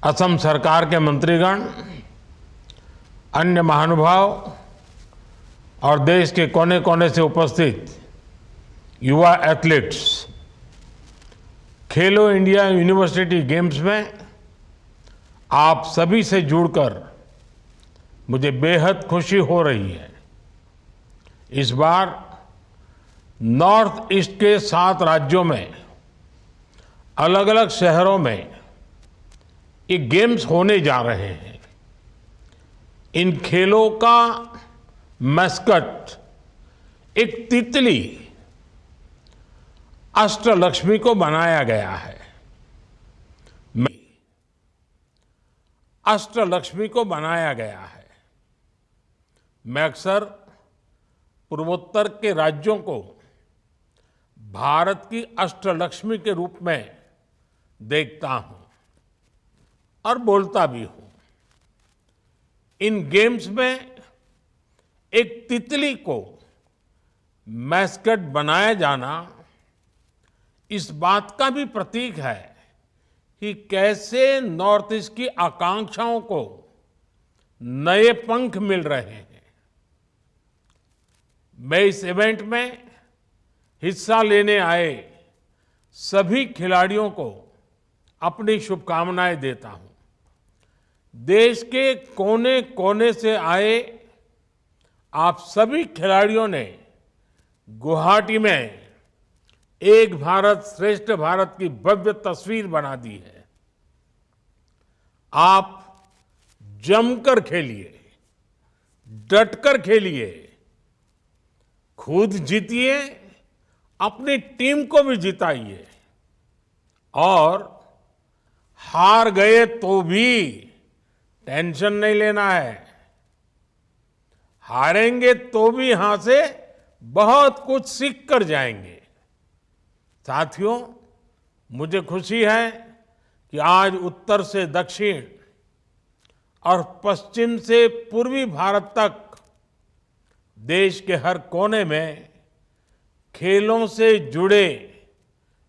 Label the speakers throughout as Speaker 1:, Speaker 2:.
Speaker 1: असम सरकार के मंत्रीगण, अन्य महानुभाव और देश के कोने कोने से उपस्थित युवा एथलीट्स, खेलो इंडिया यूनिवर्सिटी गेम्स में आप सभी से जुड़कर मुझे बेहद खुशी हो रही है। इस बार नॉर्थ ईस्ट के 7 राज्यों में अलग अलग शहरों में ये गेम्स होने जा रहे हैं। इन खेलों का मैस्कट एक तितली अष्टलक्ष्मी को बनाया गया है। अष्टलक्ष्मी को बनाया गया है। मैं अक्सर पूर्वोत्तर के राज्यों को भारत की अष्टलक्ष्मी के रूप में देखता हूं और बोलता भी हूं। इन गेम्स में एक तितली को मैस्कट बनाया जाना इस बात का भी प्रतीक है कि कैसे नॉर्थ ईस्ट की आकांक्षाओं को नए पंख मिल रहे हैं। मैं इस इवेंट में हिस्सा लेने आए सभी खिलाड़ियों को अपनी शुभकामनाएं देता हूं। देश के कोने कोने से आए आप सभी खिलाड़ियों ने गुवाहाटी में एक भारत श्रेष्ठ भारत की भव्य तस्वीर बना दी है। आप जमकर खेलिए, डटकर खेलिए, खुद जीतिए, अपनी टीम को भी जिताइए और हार गए तो भी टेंशन नहीं लेना है। हारेंगे तो भी यहां से बहुत कुछ सीख कर जाएंगे। साथियों, मुझे खुशी है कि आज उत्तर से दक्षिण और पश्चिम से पूर्वी भारत तक देश के हर कोने में खेलों से जुड़े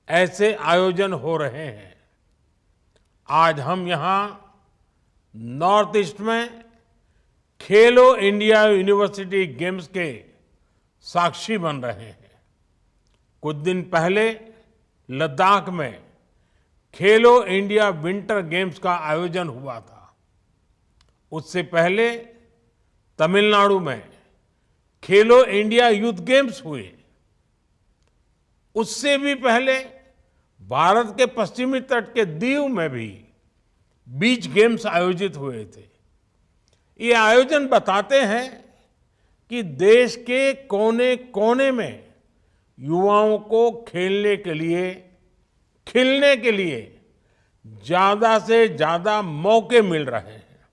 Speaker 1: ऐसे आयोजन हो रहे हैं। आज हम यहां नॉर्थ ईस्ट में खेलो इंडिया यूनिवर्सिटी गेम्स के साक्षी बन रहे हैं। कुछ दिन पहले लद्दाख में खेलो इंडिया विंटर गेम्स का आयोजन हुआ था। उससे पहले तमिलनाडु में खेलो इंडिया यूथ गेम्स हुए। उससे भी पहले भारत के पश्चिमी तट के दीव में भी बीच गेम्स आयोजित हुए थे। ये आयोजन बताते हैं कि देश के कोने कोने में युवाओं को खेलने के लिए, खिलने के लिए ज्यादा से ज्यादा मौके मिल रहे हैं।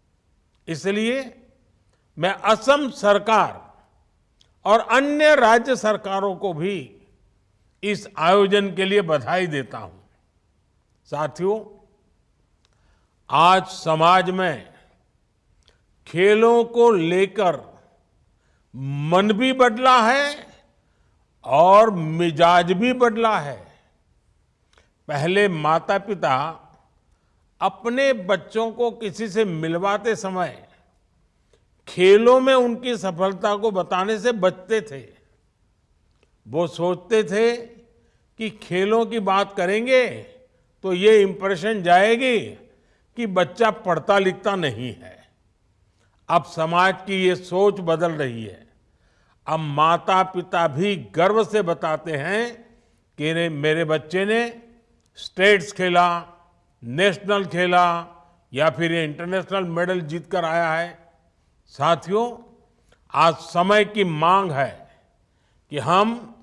Speaker 1: इसलिए मैं असम सरकार और अन्य राज्य सरकारों को भी इस आयोजन के लिए बधाई देता हूं। साथियों, आज समाज में खेलों को लेकर मन भी बदला है और मिजाज भी बदला है। पहले माता पिता अपने बच्चों को किसी से मिलवाते समय खेलों में उनकी सफलता को बताने से बचते थे। वो सोचते थे कि खेलों की बात करेंगे तो ये इंप्रेशन जाएगी कि बच्चा पढ़ता लिखता नहीं है। अब समाज की ये सोच बदल रही है। अब माता पिता भी गर्व से बताते हैं कि मेरे बच्चे ने स्टेट्स खेला, नेशनल खेला या फिर ये इंटरनेशनल मेडल जीत कर आया है। साथियों, आज समय की मांग है कि हम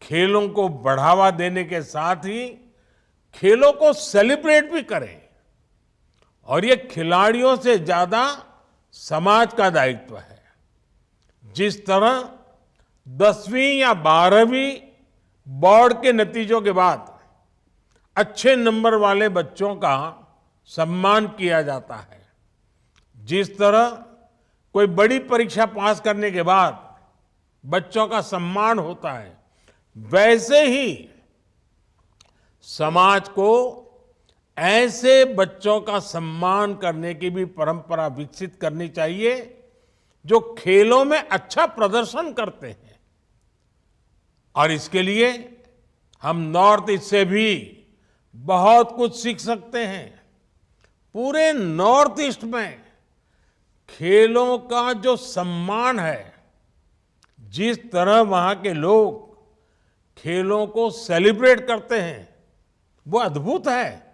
Speaker 1: खेलों को बढ़ावा देने के साथ ही खेलों को सेलिब्रेट भी करें। और ये खिलाड़ियों से ज्यादा समाज का दायित्व है। जिस तरह 10वीं या 12वीं बोर्ड के नतीजों के बाद अच्छे नंबर वाले बच्चों का सम्मान किया जाता है, जिस तरह कोई बड़ी परीक्षा पास करने के बाद बच्चों का सम्मान होता है, वैसे ही समाज को ऐसे बच्चों का सम्मान करने की भी परंपरा विकसित करनी चाहिए जो खेलों में अच्छा प्रदर्शन करते हैं। और इसके लिए हम नॉर्थ ईस्ट से भी बहुत कुछ सीख सकते हैं। पूरे नॉर्थ ईस्ट में खेलों का जो सम्मान है, जिस तरह वहां के लोग खेलों को सेलिब्रेट करते हैं, वो अद्भुत है।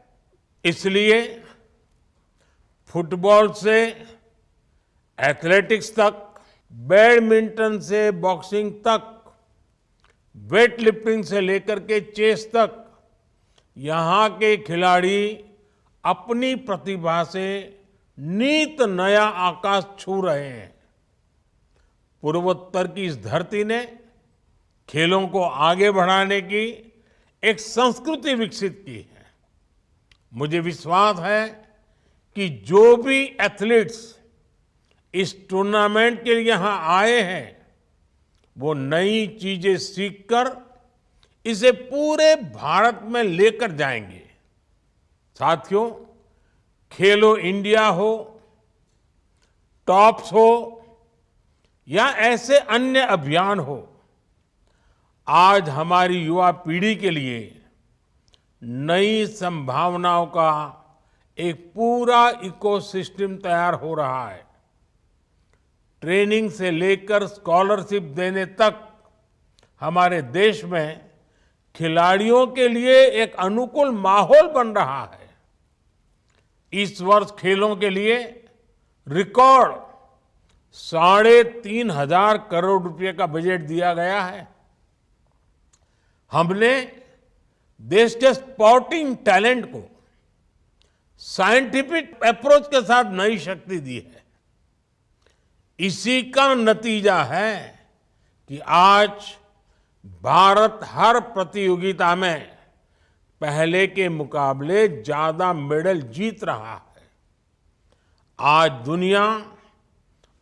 Speaker 1: इसलिए फुटबॉल से एथलेटिक्स तक, बैडमिंटन से बॉक्सिंग तक, वेट लिफ्टिंग से लेकर के चेस तक, यहां के खिलाड़ी अपनी प्रतिभा से नित नया आकाश छू रहे हैं। पूर्वोत्तर की इस धरती ने खेलों को आगे बढ़ाने की एक संस्कृति विकसित की है। मुझे विश्वास है कि जो भी एथलीट्स इस टूर्नामेंट के लिए यहां आए हैं, वो नई चीजें सीखकर इसे पूरे भारत में लेकर जाएंगे। साथियों, खेलो इंडिया हो, टॉप्स हो या ऐसे अन्य अभियान हो, आज हमारी युवा पीढ़ी के लिए नई संभावनाओं का एक पूरा इकोसिस्टम तैयार हो रहा है। ट्रेनिंग से लेकर स्कॉलरशिप देने तक हमारे देश में खिलाड़ियों के लिए एक अनुकूल माहौल बन रहा है। इस वर्ष खेलों के लिए रिकॉर्ड 3,500 करोड़ रुपए का बजट दिया गया है। हमने देश के स्पोर्टिंग टैलेंट को साइंटिफिक अप्रोच के साथ नई शक्ति दी है। इसी का नतीजा है कि आज भारत हर प्रतियोगिता में पहले के मुकाबले ज्यादा मेडल जीत रहा है। आज दुनिया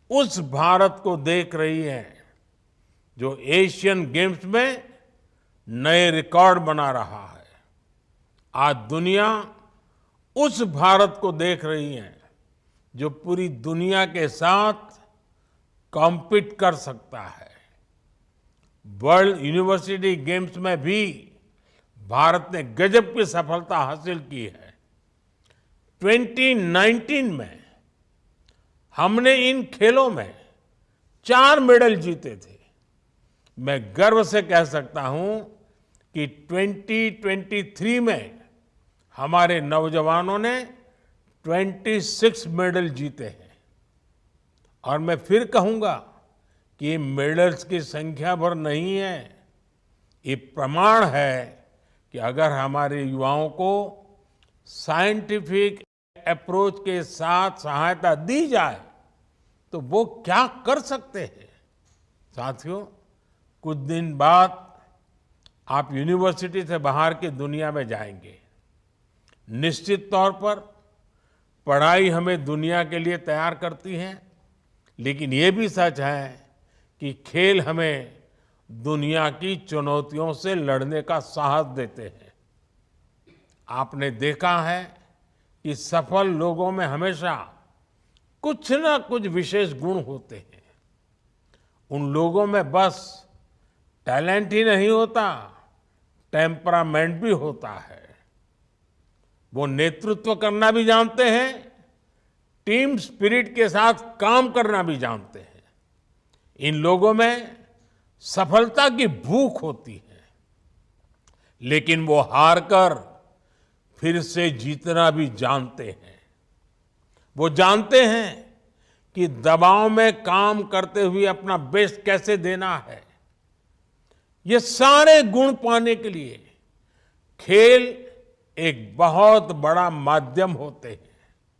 Speaker 1: उस भारत को देख रही है जो एशियन गेम्स में नए रिकॉर्ड बना रहा है। आज दुनिया उस भारत को देख रही है जो पूरी दुनिया के साथ कॉम्पीट कर सकता है। वर्ल्ड यूनिवर्सिटी गेम्स में भी भारत ने गजब की सफलता हासिल की है। 2019 में हमने इन खेलों में 4 मेडल जीते थे। मैं गर्व से कह सकता हूं कि 2023 में हमारे नौजवानों ने 26 मेडल जीते हैं। और मैं फिर कहूंगा कि ये मेडल्स की संख्या भर नहीं है, ये प्रमाण है कि अगर हमारे युवाओं को साइंटिफिक अप्रोच के साथ सहायता दी जाए तो वो क्या कर सकते हैं। साथियों, कुछ दिन बाद आप यूनिवर्सिटी से बाहर की दुनिया में जाएंगे। निश्चित तौर पर पढ़ाई हमें दुनिया के लिए तैयार करती है, लेकिन ये भी सच है कि खेल हमें दुनिया की चुनौतियों से लड़ने का साहस देते हैं। आपने देखा है कि सफल लोगों में हमेशा कुछ ना कुछ विशेष गुण होते हैं। उन लोगों में बस टैलेंट ही नहीं होता, टेम्परामेंट भी होता है। वो नेतृत्व करना भी जानते हैं, टीम स्पिरिट के साथ काम करना भी जानते हैं। इन लोगों में सफलता की भूख होती है, लेकिन वो हार कर फिर से जीतना भी जानते हैं। वो जानते हैं कि दबाव में काम करते हुए अपना बेस्ट कैसे देना है। ये सारे गुण पाने के लिए खेल एक बहुत बड़ा माध्यम होते हैं।